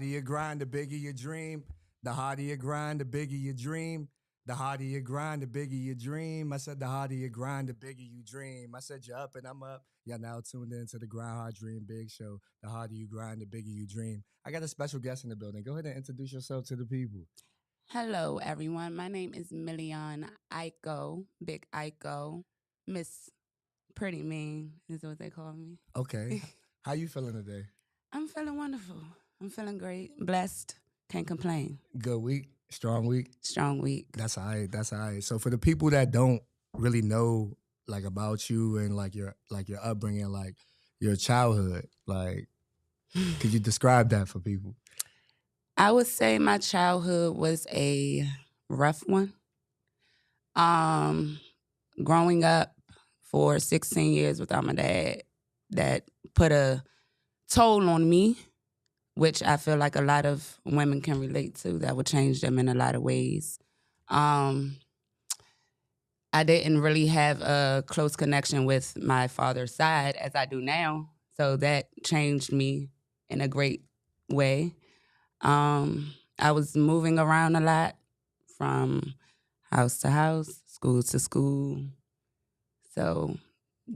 harder you grind, the bigger your dream. The harder you grind, the bigger your dream. The harder you grind, the bigger your dream. I said the harder you grind, the bigger you dream. I said you're up and I'm up. Y'all now tuned in to the Grind Hard Dream Big Show. The harder you grind, the bigger you dream. I got a special guest in the building. Go ahead and introduce yourself to the people. Hello, everyone. My name is Million Aiko, Big Aiko, Miss Pretty Mean is what they call me. Okay. How you feeling today? I'm feeling wonderful. I'm feeling great, blessed, can't complain. Good week? Strong week? Strong week. That's all right. That's all right. So for the people that don't really know like about you and like your upbringing, like your childhood, like could you describe that for people? I would say my childhood was a rough one. Um, Growing up for 16 years without my dad, that put a toll on me, which I feel like a lot of women can relate to. That would change them in a lot of ways. Um, I didn't really have a close connection with my father's side as I do now. So that changed me in a great way. I was moving around a lot from house to house, school to school. So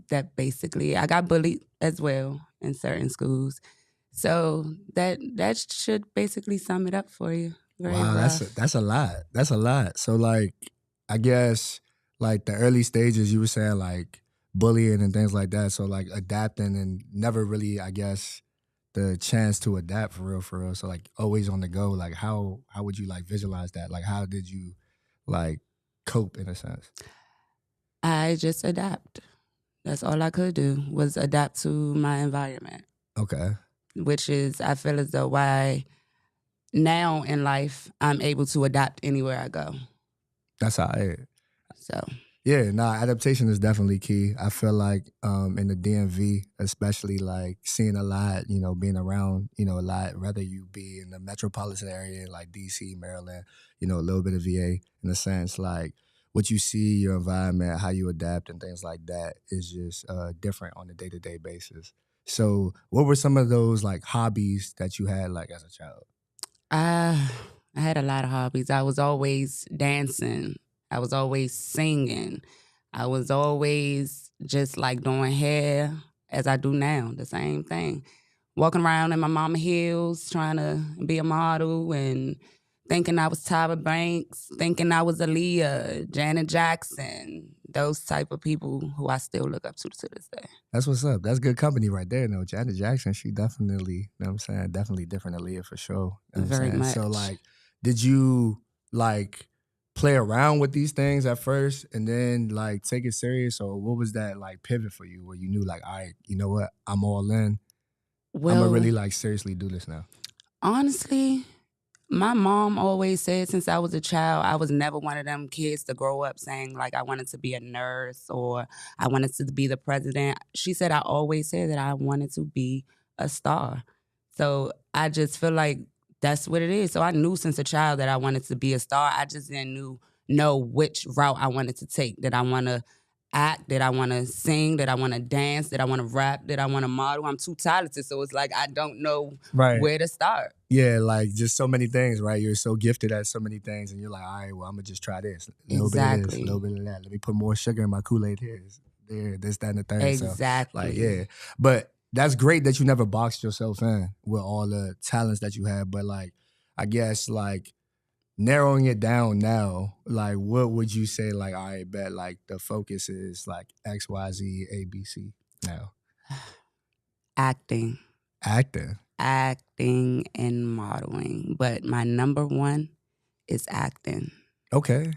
that basically, I got bullied as well in certain schools. So that should basically sum it up for you. Very Wow, rough. that's a lot. That's a lot. So like I guess like the early stages you were saying like bullying and things like that. So like adapting and never really, I guess, the chance to adapt for real, for real. So like always on the go. Like how would you like visualize that? Like how did you like cope in a sense? I just adapt. That's all I could do was adapt to my environment, Okay. which is I feel as though why now in life I'm able to adapt anywhere I go. That's how it. So Yeah, nah, adaptation is definitely key. I feel like in the DMV, especially like seeing a lot, being around, a lot, whether you be in the metropolitan area like DC, Maryland, a little bit of VA in a sense, like what you see, your environment, how you adapt and things like that is just different on a day-to-day basis. So what were some of those like hobbies that you had like as a child? I I had a lot of hobbies. I was always dancing. I was always singing. I was always just like doing hair as I do now, the same thing. Walking around in my mama heels, trying to be a model and thinking I was Tyra Banks, thinking I was Aaliyah, Janet Jackson, those type of people who I still look up to this day. That's what's up. That's good company right there. No, Janet Jackson, she definitely, you know what I'm saying? Definitely different Aaliyah for sure. You know what I'm Very saying? So much. like, did you like play around with these things at first and then like take it serious? Or what was that like pivot for you where you knew like, all right, you know what? I'm all in. I'm gonna Well, really like seriously do this now. honestly, my mom always said since I was a child, I was never one of them kids to grow up saying like I wanted to be a nurse or I wanted to be the president. She said I always said that I wanted to be a star. So I just feel like that's what it is. So I knew since a child that I wanted to be a star. I just didn't know which route I wanted to take. Did I want to act? Did I want to sing? Did I want to dance? Did I want to rap? Did I want to model? I'm too talented, so it's like I don't know Right. where to start. Yeah, like just so many things, right? You're so gifted at so many things, and you're like, all right, well, I'm gonna just try this, a little bit of this, a Exactly. little bit of that. Let me put more sugar in my Kool-Aid here, there, this, that, and the third. So, like, Exactly. yeah, but that's great that you never boxed yourself in with all the talents that you had. But like, I guess like narrowing it down now, like, what would you say? Like, all right, bet like the focus is like X, Y, Z, A, B, C now. Acting. Acting. Acting and modeling. But my number one is acting. Okay.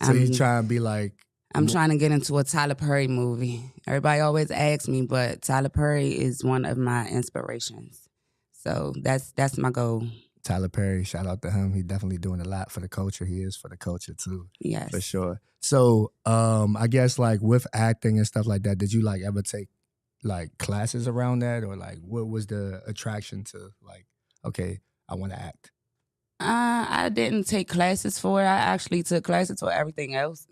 So you I'm try and be like, I'm trying to get into a Tyler Perry movie. Everybody always asks me, but Tyler Perry is one of my inspirations. So that's my goal. Tyler Perry, shout out to him. He definitely doing a lot for the culture. He is for the culture too, Yes. for sure. So, I guess like with acting and stuff like that, did you like ever take like classes around that, or like what was the attraction to like, okay, I want to act? I didn't take classes for it. I actually took classes for everything else,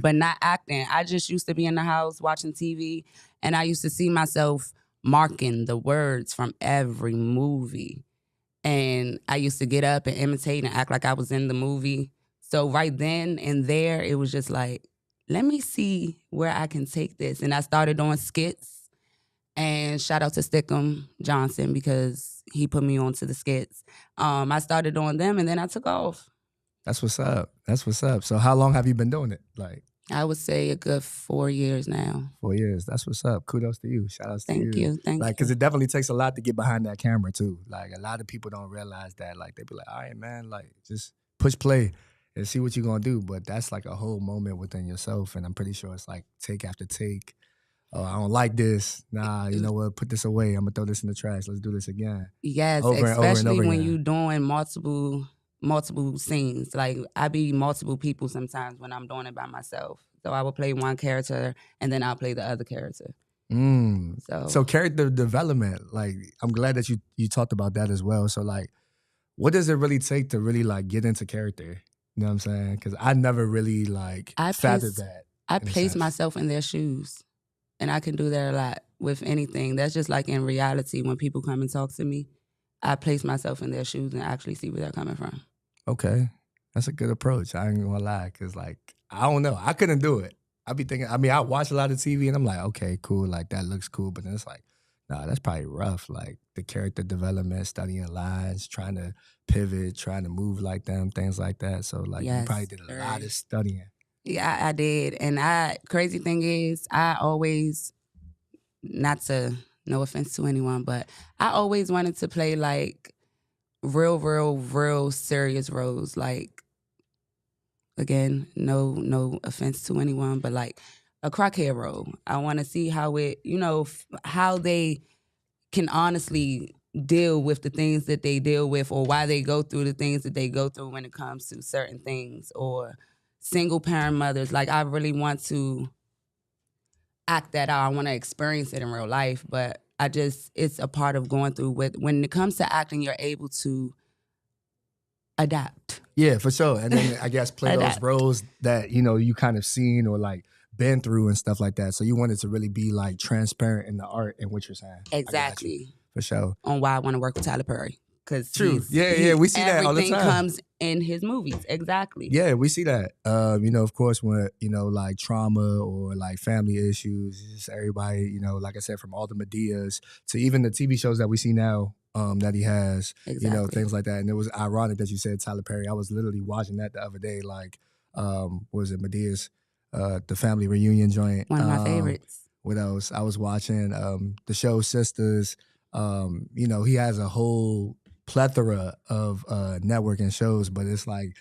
but not acting. I just used to be in the house watching TV, and I used to see myself marking the words from every movie. And I used to get up and imitate and act like I was in the movie. So right then and there, it was just like, let me see where I can take this. And I started doing skits. And shout out to Stickum Johnson because he put me onto the skits. I started doing them and then I took off. That's what's up. That's what's up. So how long have you been doing it? Like, I would say a good 4 years now. 4 years. That's what's up. Kudos to you. Shout outs to you. Thank you. Thank you. Like, because it definitely takes a lot to get behind that camera too. Like, a lot of people don't realize that. Like, they be like, all right, man, like, just push play and see what you're going to do. But that's like a whole moment within yourself. And I'm pretty sure it's like take after take. Oh, I don't like this. Nah, you know what? Put this away. I'm going to throw this in the trash. Let's do this again. Yes, Over and over and especially over when again. you're doing multiple scenes. Like I be multiple people sometimes when I'm doing it by myself. So I will play one character and then I'll play the other character. So character development, like I'm glad that you talked about that as well. So like, what does it really take to really like get into character? You know what I'm saying? Because I never really like fathomed that. I place myself in their shoes, and I can do that a lot with anything. That's just like in reality when people come and talk to me. I place myself in their shoes and actually see where they're coming from. Okay. That's a good approach. I ain't gonna lie. Cause like, I don't know. I couldn't do it. I be thinking, I mean, I watch a lot of TV and I'm like, okay, cool. Like that looks cool. But then it's like, nah, that's probably rough. Like the character development, studying lines, trying to pivot, trying to move like them, things like that. So like you probably did a lot of studying. Yeah, I did. And crazy thing is, I always, no offense to anyone, but I always wanted to play like real serious roles. Like, again, no offense to anyone, but like a crackhead role. I want to see how it, how they can honestly deal with the things that they deal with, or why they go through the things that they go through when it comes to certain things, or single parent mothers. Like I really want to act that out. I want to experience it in real life, but it's a part of going through when it comes to acting, you're able to adapt. Yeah, for sure. And then I guess play those roles that, you kind of seen or like been through and stuff like that. So you wanted to really be like transparent in the art and what you're saying. Exactly. For sure. On why I want to work with Tyler Perry. Because true. Yeah, we see that all the time. Everything comes in his movies. Exactly. Yeah, we see that. Of course, when, like trauma or like family issues, just everybody, like I said, from all the Medeas to even the TV shows that we see now, that he has, things like that. And it was ironic that you said Tyler Perry. I was literally watching that the other day, like, what was it, Medea's, the family reunion joint. One of my favorites. What else? I was watching the show Sisters. He has a whole plethora of networking shows, but it's like,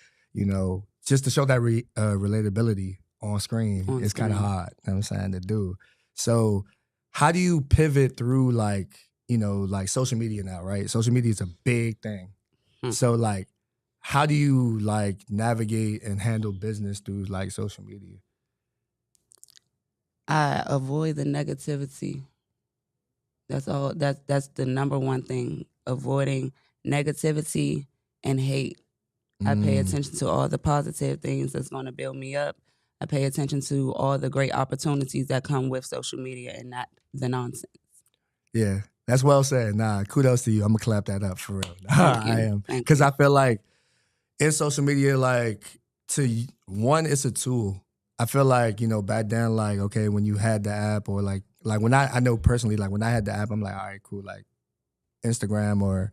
just to show that relatability on screen, it's kind of hard, you know what I'm saying, to do. So how do you pivot through like social media now, right? Social media is a big thing. So like, how do you like navigate and handle business through like social media? I avoid the negativity. That's all. That's the number one thing. Avoiding negativity and hate. I pay attention to all the positive things that's going to build me up. I pay attention to all the great opportunities that come with social media and not the nonsense. Yeah. That's well said. Nah, kudos to you. I'm going to clap that up for real. Thank you. I am. Because I feel like in social media, like, it's a tool. I feel like, back then, like, okay, when you had the app or like when I know personally, like when I had the app, I'm like, all right, cool. Like Instagram or,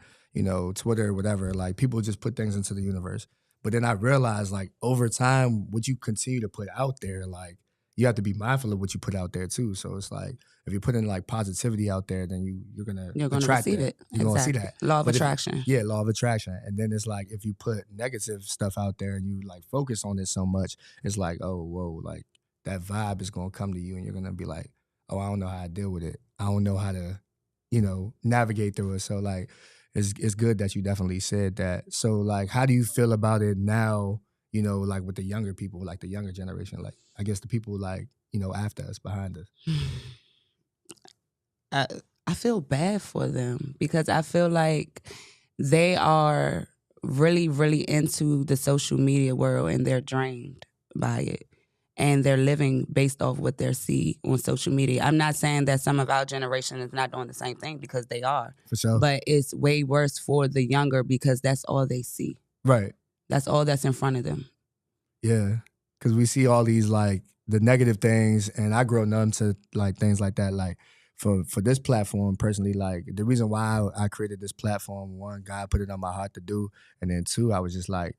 Twitter, whatever, like people just put things into the universe. But then I realized like over time, what you continue to put out there, like you have to be mindful of what you put out there too. So it's like, if you're putting like positivity out there, then you're gonna attract receive it. You're gonna see that. Law of attraction. Law of attraction. And then it's like if you put negative stuff out there and you like focus on it so much, it's like, oh, whoa, like that vibe is gonna come to you and you're gonna be like, oh, I don't know how to deal with it. I don't know how to, navigate through it. So like it's good that you definitely said that. So like how do you feel about it now, like with the younger people, like the younger generation, like I guess the people like, after us, behind us? I feel bad for them because I feel like they are really, really into the social media world and they're drained by it. and they're living based off what they see on social media. I'm not saying that some of our generation is not doing the same thing, because they are. For sure. But it's way worse for the younger, because that's all they see. Right. That's all that's in front of them. Yeah. Because we see all these, like, the negative things, and I grow numb to, like, things like that. Like, for this platform, personally, like, the reason why I created this platform, one, God put it on my heart to do, and then two, I was just like,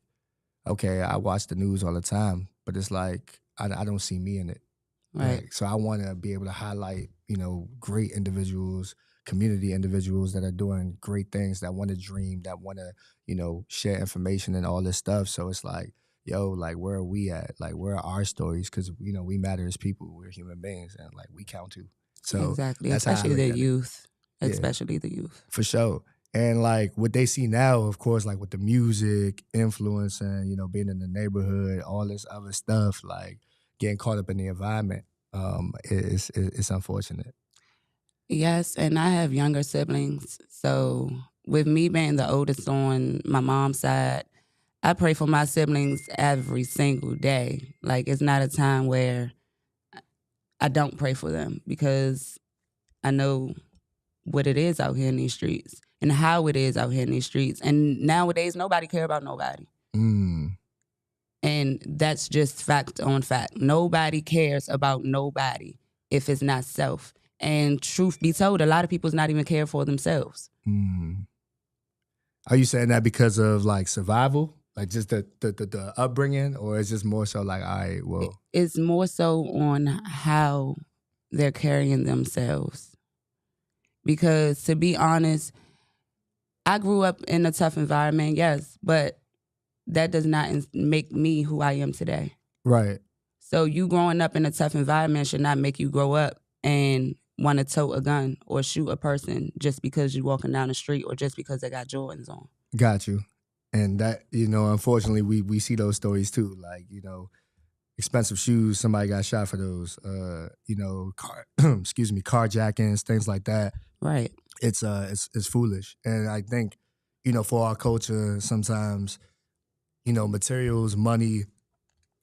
okay, I watch the news all the time, but it's like, I don't see me in it. Right. Like, so I want to be able to highlight, great individuals, community individuals that are doing great things, that want to dream, that want to, share information and all this stuff. So it's like, yo, like, where are we at? Like, where are our stories? Because, we matter as people. We're human beings, and, like, we count too. So exactly, that's how I especially look the at it. youth. Yeah. Especially the youth. For sure. And, like, what they see now, of course, like, with the music, influencing, being in the neighborhood, all this other stuff, like, getting caught up in the environment, it's unfortunate. Yes, and I have younger siblings. So with me being the oldest on my mom's side, I pray for my siblings every single day. Like, it's not a time where I don't pray for them, because I know what it is out here in these streets and how it is out here in these streets. And nowadays, nobody care about nobody. Mm. And that's just fact on fact. Nobody cares about nobody if it's not self. And truth be told, a lot of people's not even care for themselves. Mm. Are you saying that because of, like, survival? Like, just the upbringing? Or is just more so like, all right, well... It's more so on how they're carrying themselves. Because, to be honest, I grew up in a tough environment, yes, but that does not make me who I am today. Right. So you growing up in a tough environment should not make you grow up and want to tote a gun or shoot a person just because you're walking down the street or just because they got Jordans on. Got you. And that, unfortunately, we see those stories too. Like, expensive shoes, somebody got shot for those. Carjackings, things like that. Right. It's foolish. And I think, for our culture, sometimes, materials, money,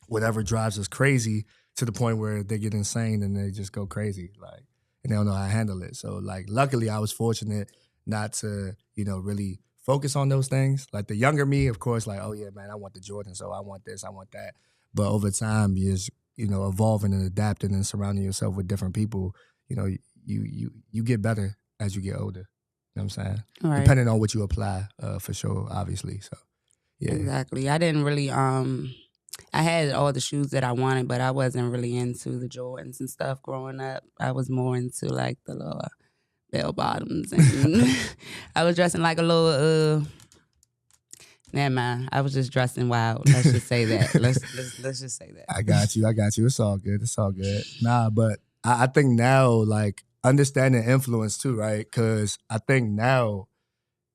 whatever drives us crazy to the point where they get insane and they just go crazy, like, and they don't know how to handle it. So, like, luckily I was fortunate not to, really focus on those things. Like, the younger me, of course, like, oh yeah, man, I want the Jordan, so I want this, I want that. But over time, you're just, evolving and adapting and surrounding yourself with different people, you get better as you get older. You know what I'm saying? Right. Depending on what you apply, for sure, obviously. So, yeah. Exactly. I didn't really, I had all the shoes that I wanted, but I wasn't really into the Jordans and stuff growing up. I was more into, like, the little bell bottoms. And I was dressing like a little, never mind. I was just dressing wild. Let's just say that. Let's just say that. I got you. It's all good. Nah, but I think now, like, understanding influence too, right? Because I think now,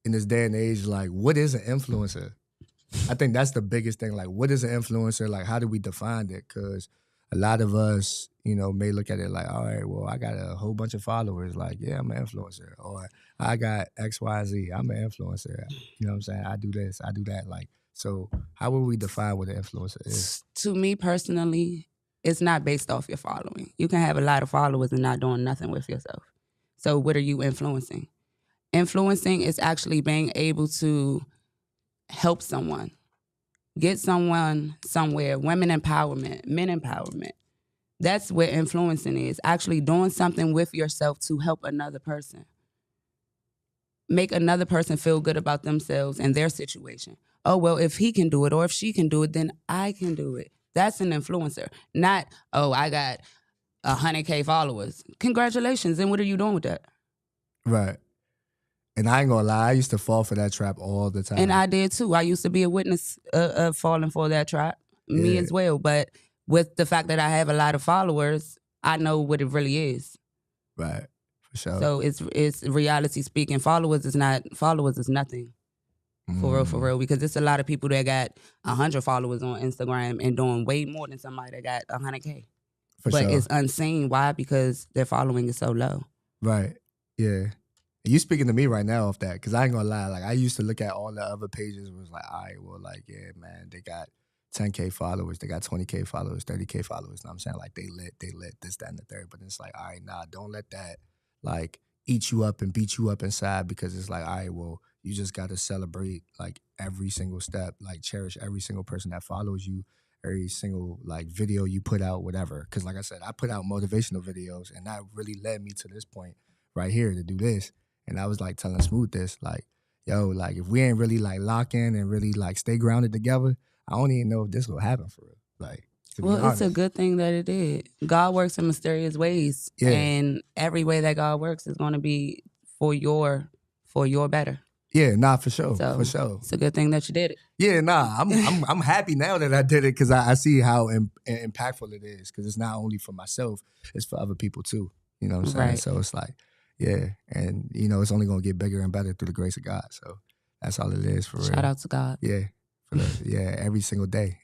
in this day and age, like, what is an influencer? I think that's the biggest thing. Like, what is an influencer? Like, how do we define it? Because a lot of us, may look at it like, all right, well, I got a whole bunch of followers. Like, yeah, I'm an influencer. Or I got XYZ. I'm an influencer. You know what I'm saying? I do this, I do that. Like, so how would we define what an influencer is? To me personally, it's not based off your following. You can have a lot of followers and not doing nothing with yourself. So what are you influencing? Influencing is actually being able to help someone, get someone somewhere. Women empowerment, men empowerment. That's what influencing is. Actually doing something with yourself to help another person. Make another person feel good about themselves and their situation. Oh, well, if he can do it or if she can do it, then I can do it. That's an influencer. Not, oh, I got 100K followers. Congratulations. And what are you doing with that? Right. And I ain't gonna lie, I used to fall for that trap all the time. And I did too. I used to be a witness of falling for that trap. Me as well. But with the fact that I have a lot of followers, I know what it really is. Right. For sure. So it's reality speaking. Followers is nothing. For real. Because there's a lot of people that got 100 followers on Instagram and doing way more than somebody that got 100K. But sure. It's unseen. Why? Because their following is so low. Right. Yeah. You speaking to me right now off that, because I ain't gonna lie. Like, I used to look at all the other pages and was like, all right, well, like, yeah, man, they got 10K followers, they got 20K followers, 30K followers. And I'm saying like they lit, this, that, and the third. But it's like, all right, nah, don't let that like eat you up and beat you up inside, because it's like, all right, well, you just got to celebrate like every single step, like cherish every single person that follows you, every single like video you put out, whatever. Because like I said, I put out motivational videos, and that really led me to this point right here to do this. And I was like telling Smooth this, like, yo, like if we ain't really like lock in and really like stay grounded together, I don't even know if this will happen for real. Like, to be Well, honest. it's a good thing that it did. God works in mysterious ways, Yeah. and every way that God works is going to be for your better. Yeah, nah, for sure, So, for sure. It's a good thing that you did it. Yeah, nah, I'm happy now that I did it, because I see how impactful it is, because it's not only for myself, it's for other people too. You know what I'm saying? Right. So it's like, yeah, and you know, it's only gonna get bigger and better through the grace of God. So that's all it is for real. Shout out to God. Yeah, every single day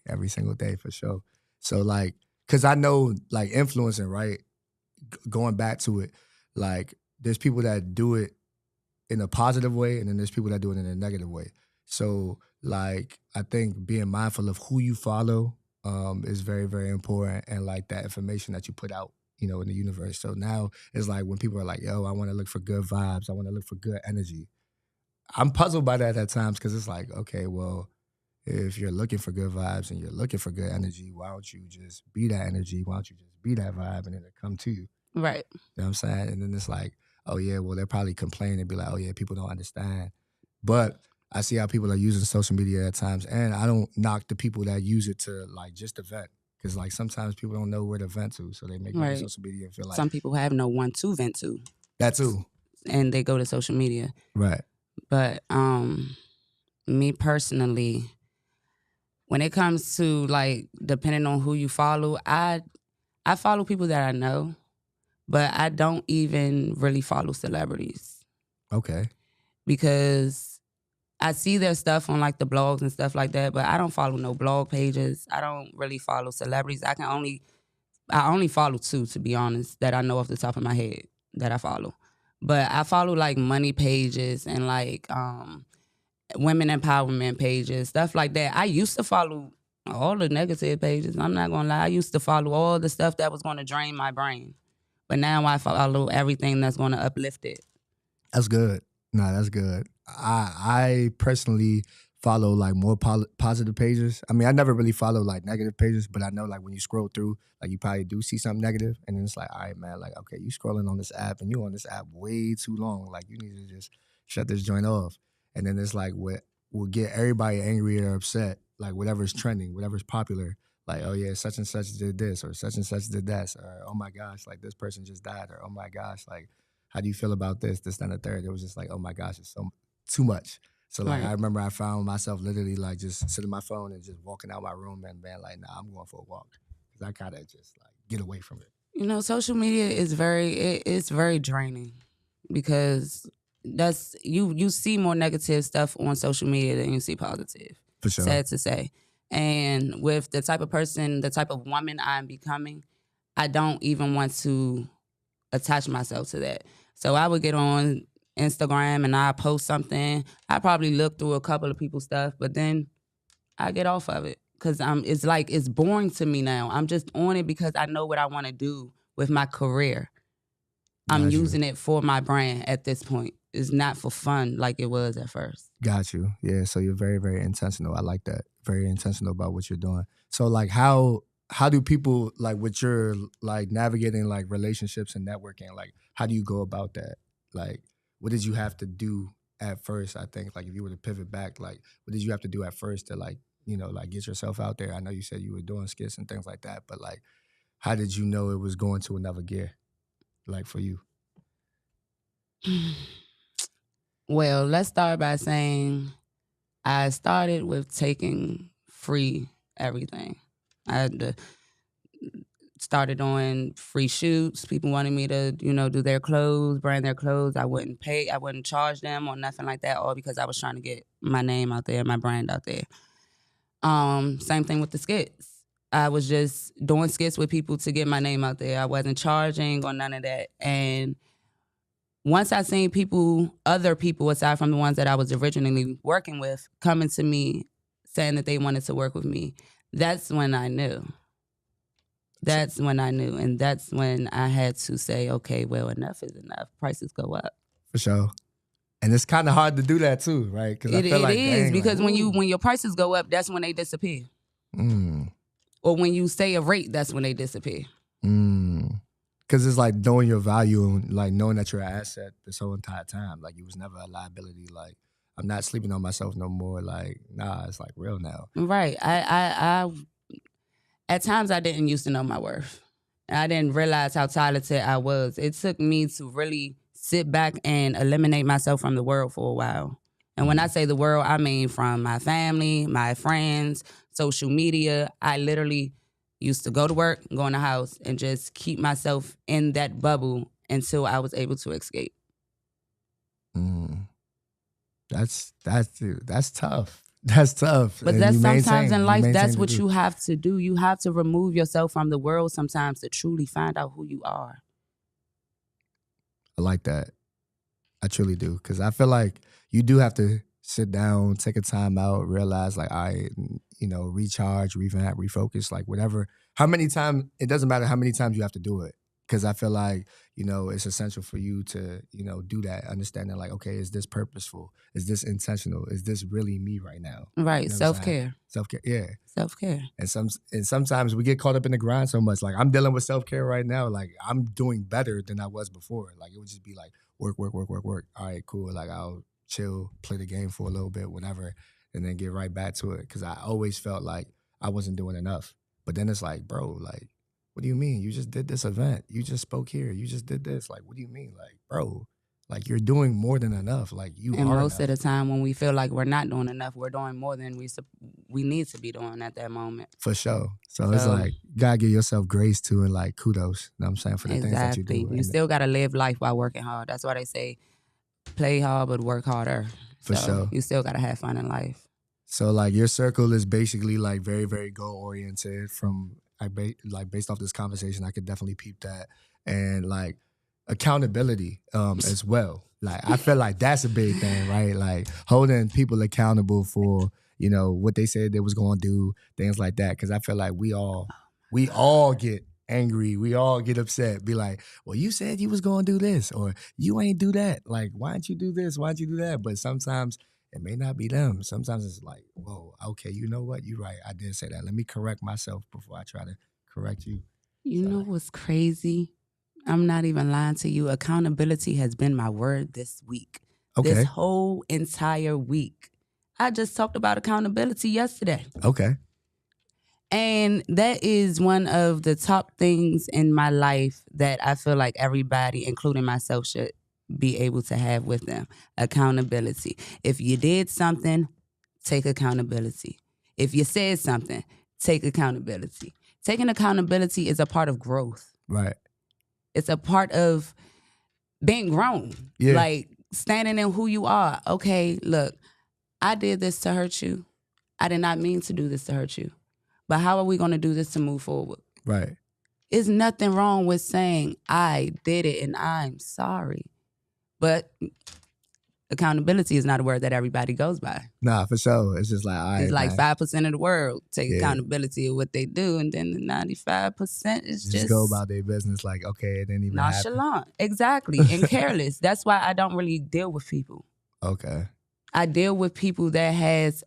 for sure. So like, because I know like influencing, right? Going back to it, like there's people that do it in a positive way, and then there's people that do it in a negative way. So like, I think being mindful of who you follow is very, very important, and like that information that you put out, you know, in the universe. So now it's like when people are like, yo, I want to look for good vibes, I want to look for good energy. I'm puzzled by that at times, because it's like, okay, well, if you're looking for good vibes and you're looking for good energy, why don't you just be that energy? Why don't you just be that vibe, and then it come to you? Right. You know what I'm saying? And then it's like, oh yeah, well, they'll probably complain and be like, oh yeah, people don't understand. But I see how people are using social media at times, and I don't knock the people that use it to like just to vent, because like sometimes people don't know where to vent to, so they make it on Right. social media and feel like Some people have no one to vent to, that too. and they go to social media. Right. But me personally, when it comes to like depending on who you follow, I follow people that I know, but I don't even really follow celebrities, Okay. because I see their stuff on like the blogs and stuff like that, but I don't follow no blog pages. I don't really follow celebrities. I only follow 2, to be honest, that I know off the top of my head that I follow. But I follow like money pages and like women empowerment pages, stuff like that. I used to follow all the negative pages. I'm not gonna lie. I used to follow all the stuff that was gonna drain my brain. But now I follow everything that's gonna uplift it. That's good. Nah, that's good. I personally follow like more positive pages. I mean, I never really follow like negative pages, but I know like when you scroll through, like you probably do see something negative, and then it's like, all right, man, like, okay, you scrolling on this app and you on this app way too long. Like, you need to just shut this joint off. And then it's like what will get everybody angry or upset, like whatever's trending, whatever's popular. Like, oh yeah, such and such did this, or such and such did that, or oh my gosh, like this person just died, or oh my gosh, like how do you feel about this, that, and the third? It was just like, oh my gosh, it's so too much. So like, Right. I remember I found myself literally like just sitting on my phone and just walking out my room and being like, nah, I'm going for a walk, because I gotta just like get away from it. You know, social media is it's very draining, because that's you see more negative stuff on social media than you see positive. For sure. Sad to say. And with the type of person, the type of woman I'm becoming, I don't even want to attach myself to that. So I would get on Instagram and I post something. I probably look through a couple of people's stuff, but then I get off of it, because it's like it's boring to me now. I'm just on it because I know what I want to do with my career. I'm Got you. using it for my brand at this point. It's not for fun like it was at first. Got you. Yeah, so you're very, very intentional. I like that. Very intentional about what you're doing. So like how do people like with your like navigating like relationships and networking, like how do you go about that? Like what did you have to do at first? I think like if you were to pivot back, like what did you have to do at first to like, you know, like get yourself out there? I know you said you were doing skits and things like that, but like how did you know it was going to another gear? Like for you? Well, let's start by saying I started with taking free everything. I had to started on free shoots. People wanted me to, you know, do their clothes, brand their clothes. I wouldn't charge them or nothing like that, all because I was trying to get my name out there, my brand out there. Same thing with the skits. I was just doing skits with people to get my name out there. I wasn't charging or none of that. And once I seen other people aside from the ones that I was originally working with, coming to me saying that they wanted to work with me, That's when I knew. That's when I knew. And that's when I had to say, okay, well, enough is enough. Prices go up. For sure. And it's kind of hard to do that too, right? Because I feel It like, is dang, because like, when your prices go up, that's when they disappear. Or when you say a rate, that's when they disappear. Because it's like knowing your value and like knowing that you're an asset this whole entire time. Like you was never a liability. Like I'm not sleeping on myself no more. Like nah, it's like real now. Right. I at times I didn't used to know my worth. I didn't realize how talented I was. It took me to really sit back and eliminate myself from the world for a while. And when I say the world, I mean from my family, my friends, social media. I literally used to go to work, go in the house, and just keep myself in that bubble until I was able to escape. That's tough. That's tough. But And that's you sometimes maintain- in life, maintain that's to what do. you have to do. You have to remove yourself from the world sometimes to truly find out who you are. I like that. I truly do. Because I feel like you do have to sit down, take a time out, realize like, recharge, revamp, refocus, like whatever. How many times, it doesn't matter how many times you have to do it. Because I feel like, it's essential for you to, do that, understanding like, okay, is this purposeful? Is this intentional? Is this really me right now? Right. You know what I'm saying? Self-care. Self-care, yeah. Self-care. And sometimes we get caught up in the grind so much. Like I'm dealing with self-care right now. Like I'm doing better than I was before. Like it would just be like work. All right, cool. Like I'll chill, play the game for a little bit, whatever, and then get right back to it. Cause I always felt like I wasn't doing enough. But then it's like, bro, like, what do you mean? You just did this event. You just spoke here. You just did this. Like, what do you mean? Like, bro, like you're doing more than enough. Like you And are most enough. of the time when we feel like we're not doing enough, we're doing more than we need to be doing at that moment. For sure. So it's like, you gotta give yourself grace too and like kudos, you know what I'm saying, for the things that you do. Exactly. You still got to live life while working hard. That's why they say play hard but work harder. For sure. You still got to have fun in life. So like your circle is basically like very, very goal oriented. From based off this conversation, I could definitely peep that. And like accountability as well. Like I feel like that's a big thing, right? Like holding people accountable for, what they said they was gonna do, things like that. Cause I feel like we all get angry, we all get upset, be like, well, you said you was gonna do this, or you ain't do that. Like, why didn't you do this? Why didn't you do that? But sometimes it may not be them. Sometimes it's like, whoa, okay, you know what? You're right. I did say that. Let me correct myself before I try to correct you. You know what's crazy? I'm not even lying to you. Accountability has been my word this week. Okay. This whole entire week. I just talked about accountability yesterday. Okay. And that is one of the top things in my life that I feel like everybody, including myself, should be able to have with them. Accountability. If you did something, take accountability. If you said something, take accountability. Taking accountability is a part of growth. Right. It's a part of being grown. Yeah. Like standing in who you are. Okay, look, I did this to hurt you. I did not mean to do this to hurt you. But how are we going to do this to move forward? Right. There's nothing wrong with saying, I did it and I'm sorry. But accountability is not a word that everybody goes by. Nah, for sure. It's just like, all right, It's like man, 5% of the world take accountability of what they do, and then the 95% is just go about their business like, okay, it didn't even happen. nonchalant. Exactly. And careless. That's why I don't really deal with people. Okay. I deal with people that has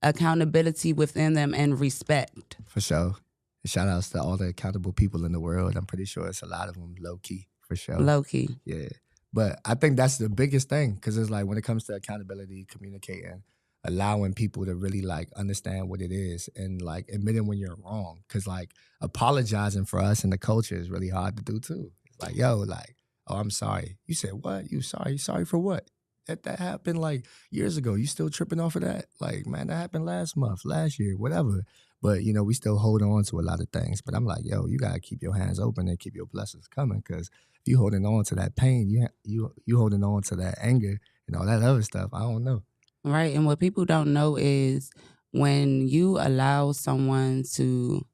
accountability within them and respect. For sure. And shout outs to all the accountable people in the world. I'm pretty sure it's a lot of them low key, for sure. Low key. Yeah. But I think that's the biggest thing, because it's like when it comes to accountability, communicating, allowing people to really like understand what it is and like admitting when you're wrong. Because like apologizing for us in the culture is really hard to do too. It's like, yo, like, oh, I'm sorry. You said what? You sorry? You sorry for what? That happened like years ago. You still tripping off of that? Like, man, that happened last month, last year, whatever. But, we still hold on to a lot of things. But I'm like, yo, you got to keep your hands open and keep your blessings coming, because if you holding on to that pain, you holding on to that anger and all that other stuff, I don't know. Right. And what people don't know is when you allow someone to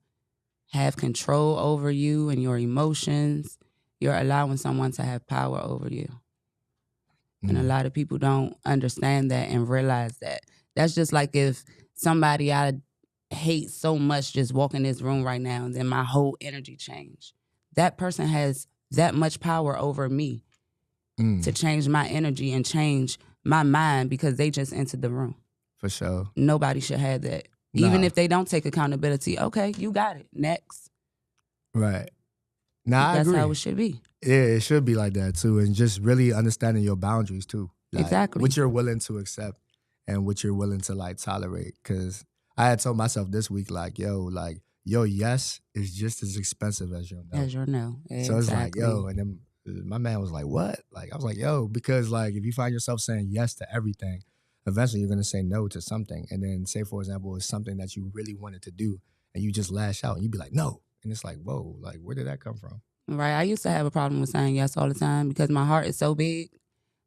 have control over you and your emotions, you're allowing someone to have power over you. And a lot of people don't understand that and realize that. That's just like if somebody I hate so much just walk in this room right now and then my whole energy change. That person has that much power over me to change my energy and change my mind because they just entered the room. For sure. Nobody should have that. Even if they don't take accountability, okay, you got it. Next. Right. Nah, I agree. That's how it should be. Yeah, it should be like that too. And just really understanding your boundaries too. Like, exactly. What you're willing to accept and what you're willing to like tolerate. Because I had told myself this week, like, your yes is just as expensive as your no. As your no. Exactly. So it's like, yo, and then my man was like, what? Like, I was like, yo, because like if you find yourself saying yes to everything, eventually you're going to say no to something. And then say, for example, it's something that you really wanted to do and you just lash out and you be like, no. And it's like, whoa, like where did that come from? Right. I used to have a problem with saying yes all the time because my heart is so big.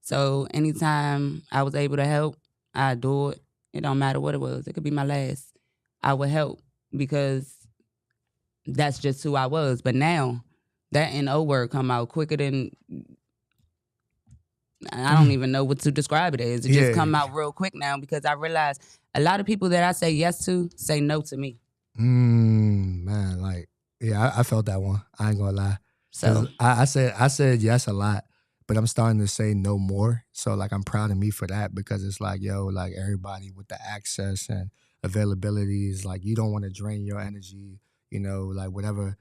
So anytime I was able to help, I'd do it. It don't matter what it was. It could be my last. I would help because that's just who I was. But now that N-O word come out quicker than, I don't even know what to describe it as. It just come out real quick now because I realize a lot of people that I say yes to say no to me. Man, like, yeah, I felt that one. I ain't gonna lie. So I said yes a lot, but I'm starting to say no more. So like I'm proud of me for that because it's like, yo, like everybody with the access and availability is like you don't want to drain your energy, you know, like whatever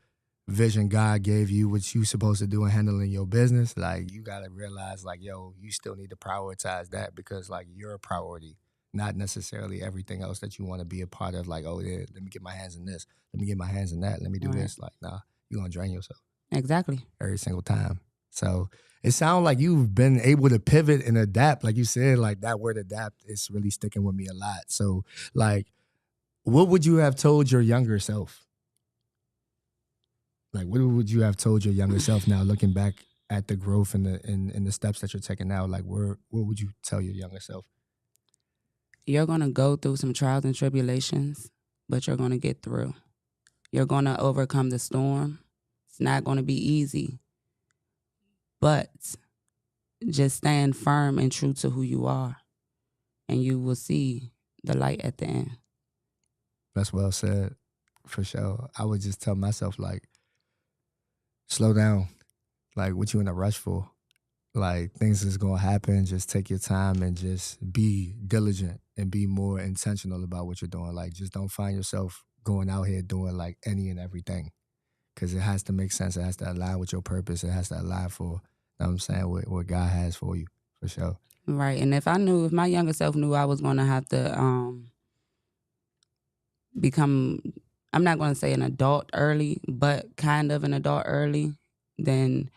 vision God gave you, what you supposed to do in handling your business, like you gotta realize like, yo, you still need to prioritize that because like you're a priority. Not necessarily everything else that you want to be a part of, like, oh, yeah, let me get my hands in this. Let me get my hands in that. Let me do this. Like, nah, you're going to drain yourself. Exactly. Every single time. So it sounds like you've been able to pivot and adapt. Like you said, like that word adapt is really sticking with me a lot. So, like, what would you have told your younger self? Like, what would you have told your younger self now, looking back at the growth and the steps that you're taking now? Like, what would you tell your younger self? You're going to go through some trials and tribulations, but you're going to get through. You're going to overcome the storm. It's not going to be easy, but just stand firm and true to who you are, and you will see the light at the end. That's well said, for sure. I would just tell myself, like, slow down. Like, what you in a rush for? Like, things is going to happen. Just take your time and just be diligent and be more intentional about what you're doing. Like, just don't find yourself going out here doing, like, any and everything. Because it has to make sense. It has to align with your purpose. It has to align for, you know what I'm saying, what God has for you, for sure. Right. And if my younger self knew I was going to have to become, I'm not going to say an adult early, but kind of an adult early, then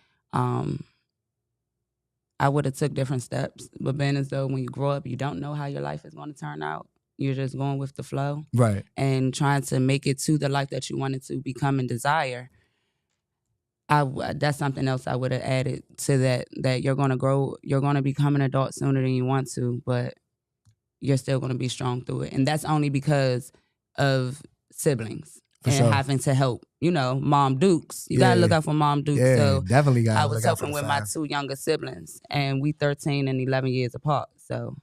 I would have took different steps. But being as though when you grow up, you don't know how your life is going to turn out. You're just going with the flow. Right. And trying to make it to the life that you wanted to become and desire. That's something else I would have added to that you're going to grow, you're going to become an adult sooner than you want to, but you're still going to be strong through it. And that's only because of siblings. For and sure. Having to help, you know, Mom Dukes. You gotta look out for Mom Dukes. Yeah, so definitely gotta I was helping with my two younger siblings, and we 13 and 11 years apart. So,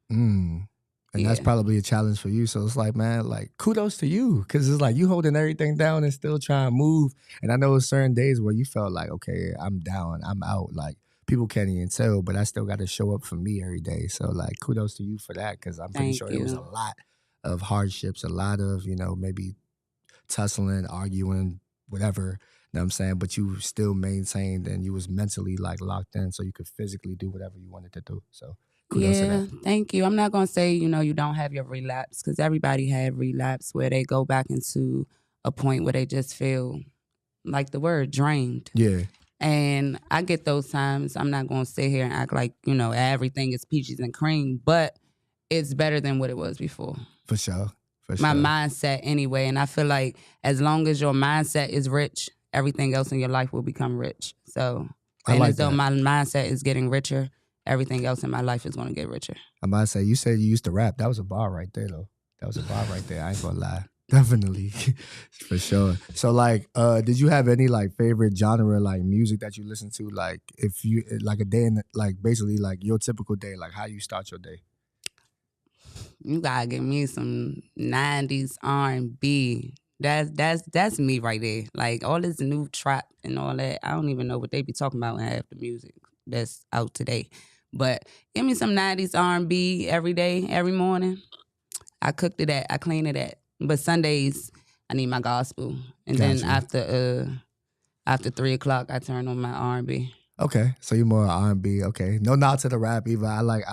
and that's probably a challenge for you. So it's like, man, like kudos to you, because it's like you holding everything down and still trying to move. And I know there's certain days where you felt like, okay, I'm down, I'm out. Like people can't even tell, but I still got to show up for me every day. So like, kudos to you for that, because I'm pretty sure it was a lot of hardships, a lot of, you know, maybe tussling, arguing, whatever, you know what I'm saying? But you still maintained and you was mentally like locked in so you could physically do whatever you wanted to do. So kudos to that. Thank you. I'm not going to say, you know, you don't have your relapse, because everybody had relapse where they go back into a point where they just feel like the word drained. Yeah. And I get those times. I'm not going to sit here and act like, you know, everything is peaches and cream, but it's better than what it was before. For sure. My mindset anyway. And I feel like as long as your mindset is rich, everything else in your life will become rich. So, and as though my mindset is getting richer, everything else in my life is going to get richer. I might say, you said you used to rap. That was a bar right there, though. That was a bar right there. I ain't gonna lie. Definitely. For sure. So, like, did you have any, like, favorite genre, like, music that you listen to? Like, if you, like, a day in, like, basically, like, your typical day, like, how you start your day? You gotta give me some 90s R&B. That's me right there. Like all this new trap and all that. I don't even know what they be talking about in half the music that's out today. But give me some 90s R&B every day, every morning. I cook to that. I clean to that. But Sundays, I need my gospel. And then after 3 o'clock, I turn on my R&B. Okay, so you're more R&B. Okay, no knock to the rap either. I like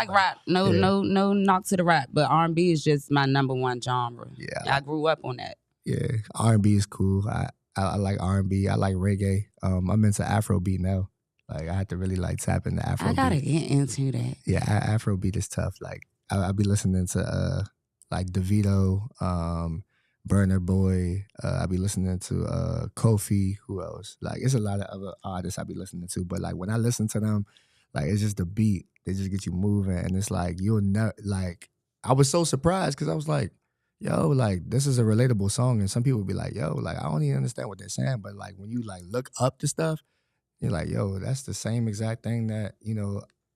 rap. No knock to the rap. But R&B is just my number one genre. Yeah, I grew up on that. Yeah, R&B is cool. I like R&B. I like reggae. I'm into Afrobeat now. Like I have to really like tap into Afrobeat. I gotta get into that. Yeah, Afrobeat is tough. Like I'll be listening to like Davido, Burna Boy. I be listening to Kofi. Who else? Like it's a lot of other artists I be listening to. But like when I listen to them, like it's just the beat. They just get you moving, and it's like you'll never like. I was so surprised because I was like, yo, like this is a relatable song, and some people would be like, yo, like I don't even understand what they're saying. But like when you like look up the stuff, you're like, yo, that's the same exact thing that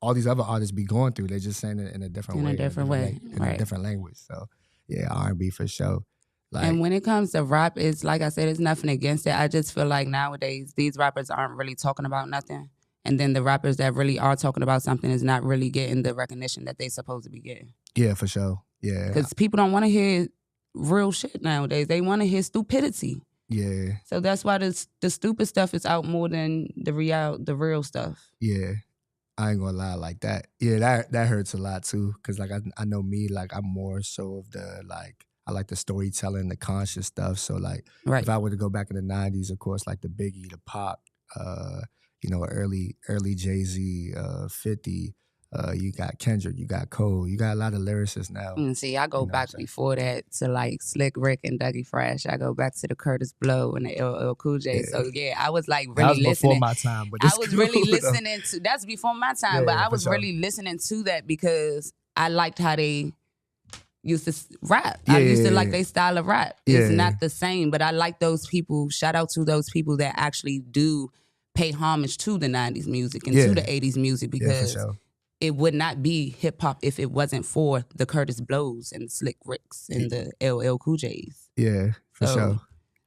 all these other artists be going through. They're just saying it in a different way. In a different language. So yeah, R&B for sure. Like, and when it comes to rap, it's like I said, it's nothing against it. I just feel like nowadays these rappers aren't really talking about nothing. And then the rappers that really are talking about something is not really getting the recognition that they supposed to be getting. Yeah, for sure. Yeah. Because people don't want to hear real shit nowadays. They want to hear stupidity. Yeah. So that's why the stupid stuff is out more than the real stuff. Yeah. I ain't gonna lie like that. Yeah, that hurts a lot too. Cause like I know me, like I'm more so of the like I like the storytelling, the conscious stuff. So like if I were to go back in the 90s, of course, like the Biggie, the Pop, early Jay-Z, 50, you got Kendrick, you got Cole, you got a lot of lyricists now. See, I go back before that to like Slick Rick and Dougie Fresh. I go back to the Curtis Blow and the LL Cool J. Yeah. So yeah, I was like really listening. Before my time, but I was really listening to. That's before my time, but I was really listening to that because I liked how they used to rap. I used to like their style of rap. It's not the same, but I like those people. Shout out to those people that actually do pay homage to the 90s music and to the 80s music because it would not be hip hop if it wasn't for the Curtis Blows and the Slick Ricks and the LL Cool J's. Yeah, for sure.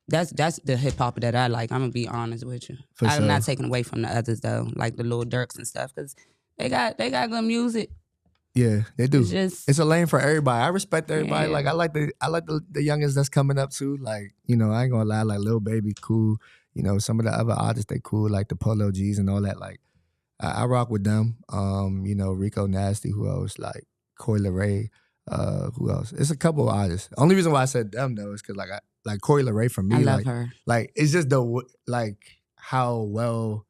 That's the hip hop that I like. I'm gonna be honest with you. I'm not taking away from the others though, like the Lil Durks and stuff, because they got good music. Yeah, they do. It's a lane for everybody. I respect everybody. Yeah. Like I like the youngest that's coming up too. Like, I ain't gonna lie, like Lil Baby cool. Some of the other artists they cool, like the Polo G's and all that. Like I rock with them. Rico Nasty, who else? Like Coi Leray, who else? It's a couple of artists. The only reason why I said them though is because like Coi Leray for me, I love her. Like it's just how well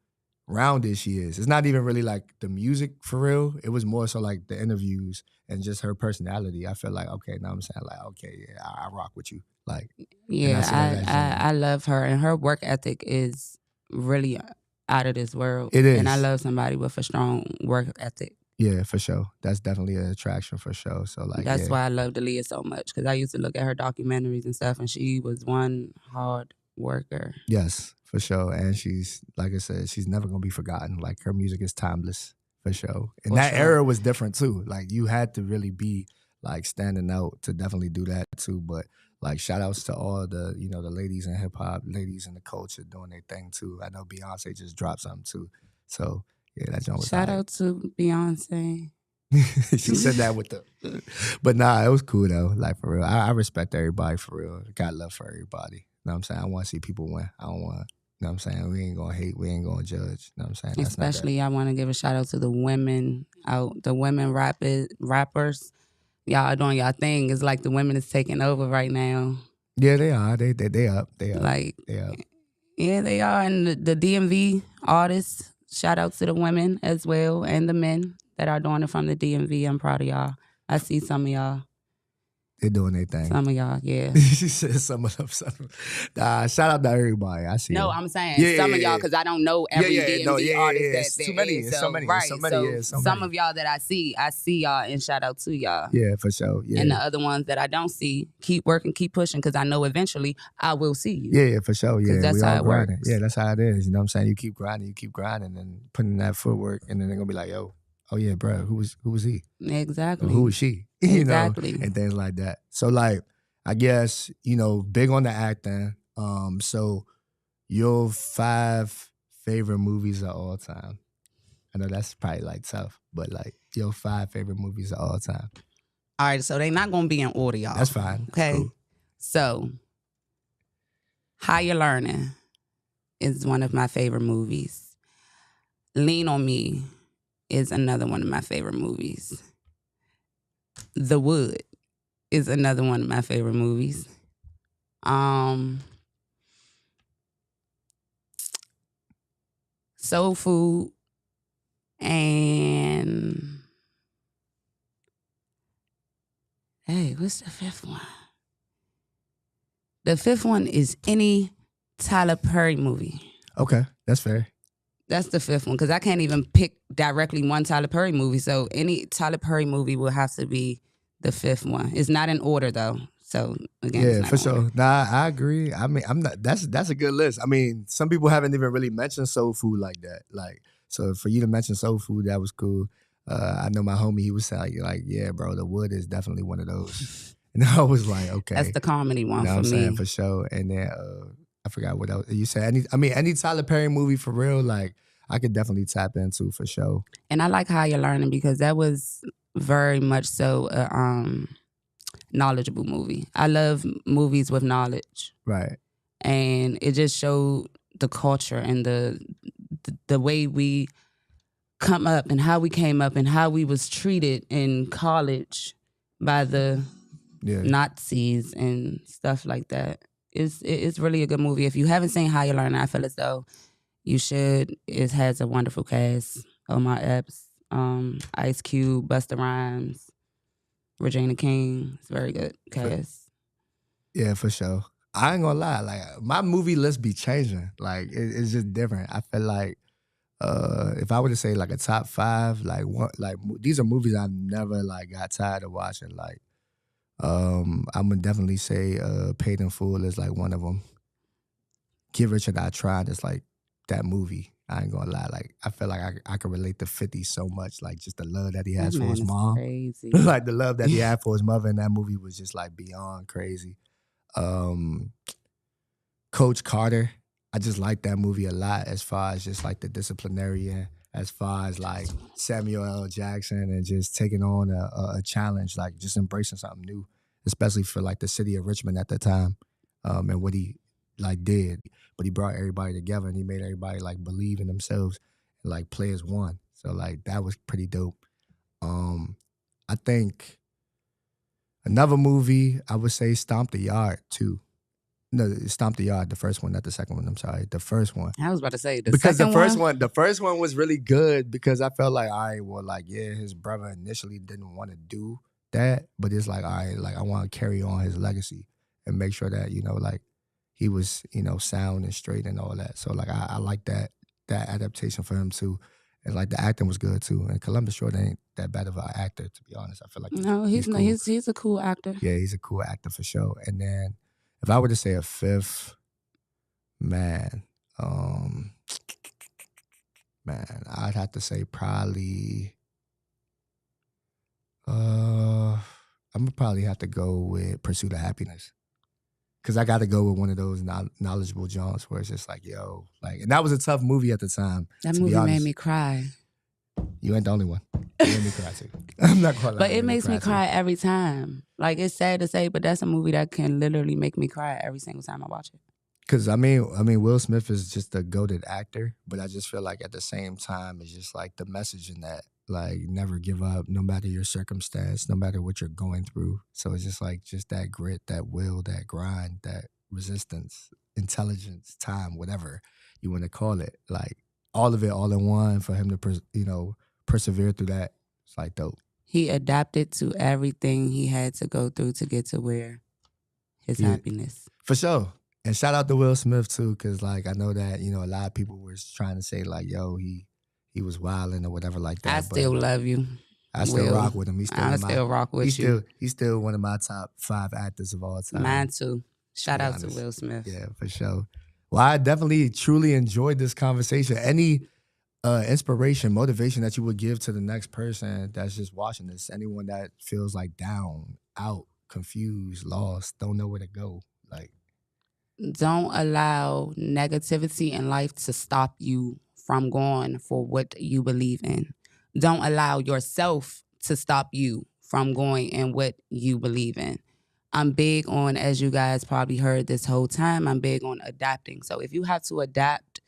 rounded she is. It's not even really like the music for real. It was more so like the interviews and just her personality. I feel like, okay, now I'm saying like, okay, yeah, I rock with you. Like, yeah, I love her, and her work ethic is really out of this world. It is. And I love somebody with a strong work ethic. Yeah, for sure. That's definitely an attraction for sure. So like that's why I love Dalia so much, because I used to look at her documentaries and stuff, and she was one hard worker. Yes, for sure. And she's, like I said, she's never gonna be forgotten. Like her music is timeless for sure. And that era was different too. Like you had to really be like standing out to definitely do that too. But like shout outs to all the, the ladies in hip hop, ladies in the culture doing their thing too. I know Beyonce just dropped something too. So yeah, that joint was shout out to Beyonce. She said that with but nah, it was cool though. Like for real. I respect everybody for real. Got love for everybody. You know what I'm saying? I want to see people win. I don't want, you know what I'm saying? We ain't gonna hate, we ain't gonna judge. You know what I'm saying? Especially I want to give a shout out to the women out, the women rappers. Y'all are doing y'all thing. It's like the women is taking over right now. Yeah, they are. They up. They up. Like, they up. Yeah, they are. And the DMV artists, shout out to the women as well and the men that are doing it from the DMV. I'm proud of y'all. I see some of y'all. They're doing their thing. Some of y'all, yeah. She said some of them. Shout out to everybody. I see. No, I'm saying some of y'all, because I don't know every DMV artist that there is. Some of y'all that I see y'all, and shout out to y'all. Yeah, for sure. Yeah. And the other ones that I don't see, keep working, keep pushing, because I know eventually I will see you. Yeah, for sure. Yeah, that's how it works. Yeah, that's how it is. You know what I'm saying? You keep grinding, and putting in that footwork, and then they're going to be like, yo, oh yeah, bro, who was he? Or Exactly. who was she? You know, Exactly. and things like that. So like, I guess, you know, big on the acting. So your 5 favorite movies of all time. I know that's probably like tough, but like your 5 favorite movies of all time. All right, so they're not going to be in order, y'all. That's fine. Okay. Cool. So, Higher Learning is one of my favorite movies. Lean on Me is another one of my favorite movies. The Wood is another one of my favorite movies. Soul Food and hey, what's the 5th one? The 5th one is any Tyler Perry movie. Okay, that's fair. That's the 5th one because I can't even pick directly one Tyler Perry movie. So any Tyler Perry movie will have to be the 5th one. It's not in order though. So again, yeah, for sure. Nah, I agree. I mean, I'm not. That's a good list. I mean, some people haven't even really mentioned Soul Food like that. Like, so for you to mention Soul Food, that was cool. I know my homie, he was saying like, yeah, bro, The Wood is definitely one of those. And I was like, okay, that's the comedy one, you know for what I'm me. saying, for sure. And then I forgot what else you said. Any Tyler Perry movie for real, like I could definitely tap into for sure. And I like Higher Learning because that was very much so a knowledgeable movie. I love movies with knowledge. Right. And it just showed the culture and the way we come up and how we came up and how we was treated in college by the Nazis and stuff like that. It's really a good movie. If you haven't seen Higher Learning, I feel as though you should. It has a wonderful cast. Omar Epps, Ice Cube, Busta Rhymes, Regina King. It's a very good cast. Yeah, for sure. I ain't gonna lie, like my movie list be changing. Like it's just different. I feel like if I were to say like a top 5, like these are movies I never like got tired of watching. Like I'm gonna definitely say Paid in Full is like one of them. Get Rich or Die Trying is like that movie. I ain't gonna lie. Like I feel like I can relate to 50 so much. Like just the love that he has for his mom. Crazy. Like the love that he had for his mother in that movie was just like beyond crazy. Coach Carter, I just like that movie a lot as far as just like the disciplinarian, as far as like Samuel L. Jackson and just taking on a challenge, like just embracing something new, especially for like the city of Richmond at the time, and what he like did. But he brought everybody together and he made everybody like believe in themselves and like play as one. So like that was pretty dope. I think another movie I would say Stomp the Yard too. No, Stomp the Yard, the first one, not the second one. I'm sorry, the first one. I was about to say the first one was really good because I felt like, all right, well, like yeah, his brother initially didn't want to do that, but it's like, all right, like I want to carry on his legacy and make sure that like he was sound and straight and all that. So like I like that adaptation for him too, and like the acting was good too. And Columbus Short ain't that bad of an actor, to be honest. I feel like he's cool. He's a cool actor. Yeah, he's a cool actor for sure. And then if I were to say a 5th, man, I'd have to say probably, I'm gonna probably have to go with Pursuit of Happiness. Cause I got to go with one of those knowledgeable Johns where it's just like, yo, like, and that was a tough movie at the time. That movie made me cry. You ain't the only one. You made me cry too. I'm not gonna lie. But it makes me cry every time. Like it's sad to say, but that's a movie that can literally make me cry every single time I watch it. Cause I mean, Will Smith is just a goated actor, but I just feel like at the same time, it's just like the message in that, like never give up, no matter your circumstance, no matter what you're going through. So it's just like that grit, that will, that grind, that resistance, intelligence, time, whatever you want to call it, like all of it, all in one for him to persevere through that. It's like dope. He adapted to everything he had to go through to get to where his happiness. For sure. And shout out to Will Smith too, because like I know that a lot of people were trying to say like, yo, he was wilding or whatever like that. I still love you. I still rock with him. I still rock with you. He's still one of my top 5 actors of all time. Mine too. Shout out to Will Smith. Yeah, for sure. Well, I definitely truly enjoyed this conversation. Any inspiration, motivation that you would give to the next person that's just watching this? Anyone that feels like down, out, confused, lost, don't know where to go. Like, Don't allow negativity in life to stop you from going for what you believe in. Don't allow yourself to stop you from going in what you believe in. I'm big on, as you guys probably heard this whole time, I'm big on adapting. So if you have to adapt,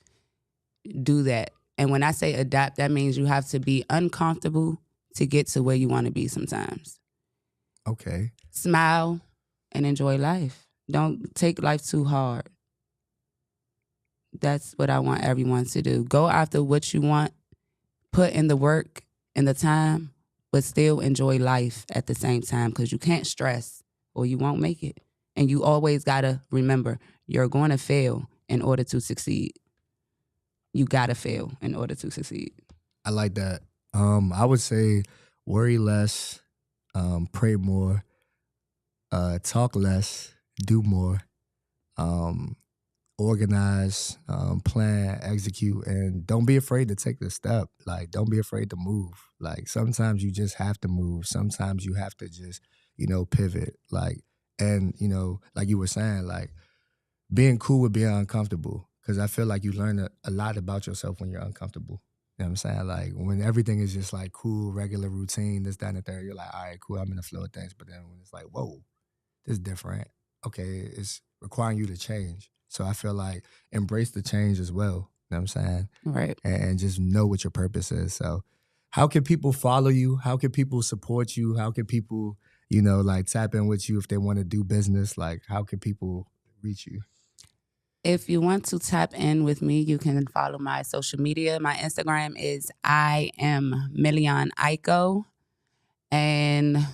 do that. And when I say adapt, that means you have to be uncomfortable to get to where you want to be sometimes. okay. Smile and enjoy life. Don't take life too hard. That's what I want everyone to do. Go after what you want, put in the work and the time, but still enjoy life at the same time, because you can't stress or you won't make it. And you always got to remember, you're going to fail in order to succeed. You got to fail in order to succeed. I like that. I would say worry less, pray more, talk less, do more, organize, plan, execute, and don't be afraid to take the step. Like, don't be afraid to move. Like, sometimes you just have to move. Sometimes you have to just, pivot. Like, and, like you were saying, like, being cool with being uncomfortable. Because I feel like you learn a lot about yourself when you're uncomfortable. You know what I'm saying? Like, when everything is just like cool, regular routine, this, that, and the third, you're like, all right, cool, I'm in the flow of things. But then when it's like, whoa, this is different. Okay, it's requiring you to change. So I feel like embrace the change as well. You know what I'm saying? Right. And just know what your purpose is. So how can people follow you? How can people support you? How can people, like tap in with you if they want to do business? Like, how can people reach you? If you want to tap in with me, you can follow my social media. My Instagram is I am Million Aiko. And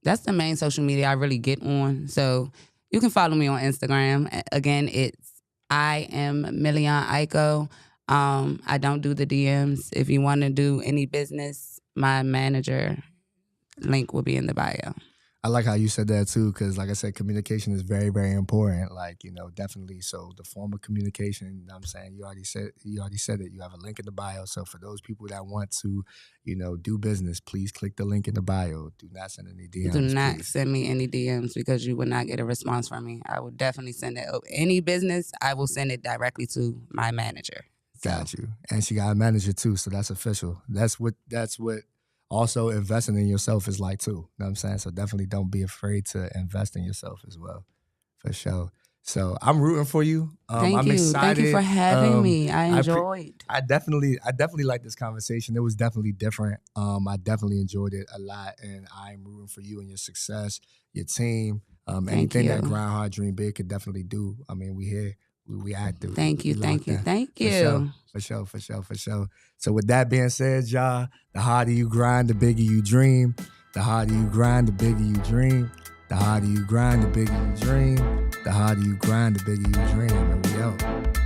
that's the main social media I really get on. So you can follow me on Instagram. Again, it's I am Million Aiko. I don't do the DMs. If you want to do any business, my manager link will be in the bio. I like how you said that too, because like I said, communication is very, very important. Like, definitely. So the form of communication, I'm saying, you already said it. You have a link in the bio. So for those people that want to, do business, please click the link in the bio. Do not send any DMs. Do not send me any DMs, because you will not get a response from me. I will definitely send it. Any business, I will send it directly to my manager. So. Got you. And she got a manager too, so that's official. That's what also investing in yourself is like too. You know what I'm saying? So definitely don't be afraid to invest in yourself as well, for sure. So I'm rooting for you. Thank I'm you. excited. Thank you for having me. I enjoyed. I definitely like this conversation. It was definitely different. I definitely enjoyed it a lot, and I'm rooting for you and your success, your team, anything that Grind Hard Dream Big could definitely do. I mean, we here. We active. Thank you. For sure. So with that being said, y'all, the harder you grind, the bigger you dream. The harder you grind, the bigger you dream. The harder you grind, the bigger you dream. The harder you grind, the bigger you dream. And we out.